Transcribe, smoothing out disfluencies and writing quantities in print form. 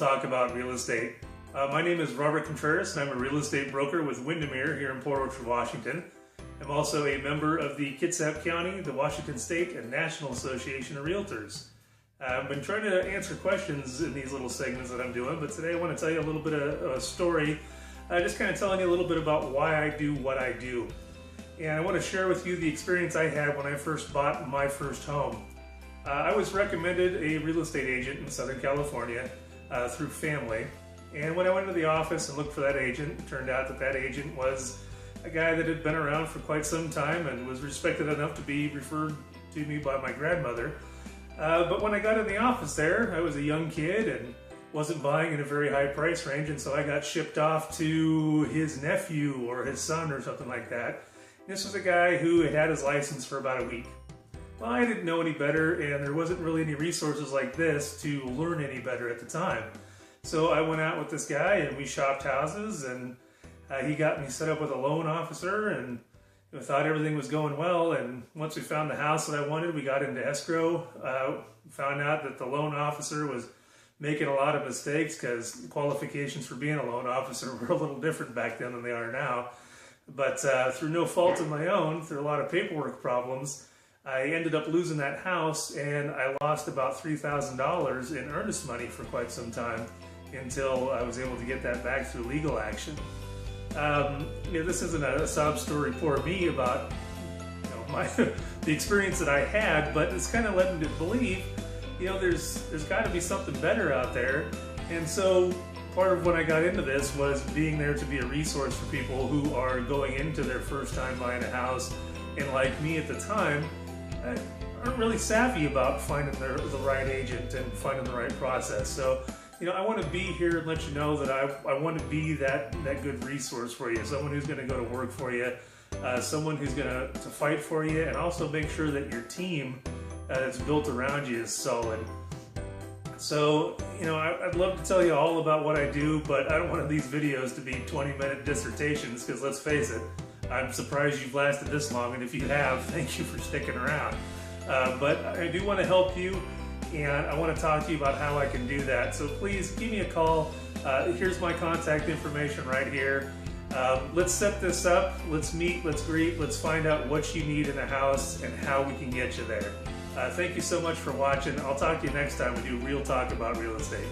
Talk About Real Estate. My name is Robert Contreras, and I'm a real estate broker with Windermere here in Port Orchard, Washington. I'm also a member of the Kitsap County, the Washington State, and National Association of Realtors. I've been trying to answer questions in these little segments that I'm doing, but today I want to tell you a little bit of a story, just kind of telling you a little bit about why I do what I do. And I want to share with you the experience I had when I first bought my first home. I was recommended a real estate agent in Southern California through family. And when I went to the office and looked for that agent, it turned out that that agent was a guy that had been around for quite some time and was respected enough to be referred to me by my grandmother. But when I got in the office there, I was a young kid and wasn't buying in a very high price range, and so I got shipped off to his nephew or his son or something like that. This was a guy who had had his license for about a week. Well, I didn't know any better, and there wasn't really any resources like this to learn any better at the time. So I went out with this guy and we shopped houses, and he got me set up with a loan officer, and we thought everything was going well. And once we found the house that I wanted, we got into escrow, found out that the loan officer was making a lot of mistakes because the qualifications for being a loan officer were a little different back then than they are now. But through no fault of my own, through a lot of paperwork problems, I ended up losing that house, and I lost about $3,000 in earnest money for quite some time until I was able to get that back through legal action. This isn't a sob story for me about the experience that I had, but it's kind of led me to believe, there's got to be something better out there. And so part of when I got into this was being there to be a resource for people who are going into their first time buying a house, and like me at the time, aren't really savvy about finding the right agent and finding the right process. So, I want to be here and let you know that I want to be that good resource for you, someone who's going to go to work for you, someone who's going to fight for you, and also make sure that your team that's built around you is solid. So, I'd love to tell you all about what I do, but I don't want these videos to be 20-minute dissertations, because let's face it, I'm surprised you've lasted this long, and if you have, thank you for sticking around. But I do want to help you, and I want to talk to you about how I can do that. So please give me a call. Here's my contact information right here. Let's set this up. Let's meet, let's greet, let's find out what you need in a house and how we can get you there. Thank you so much for watching. I'll talk to you next time we do Real Talk About Real Estate.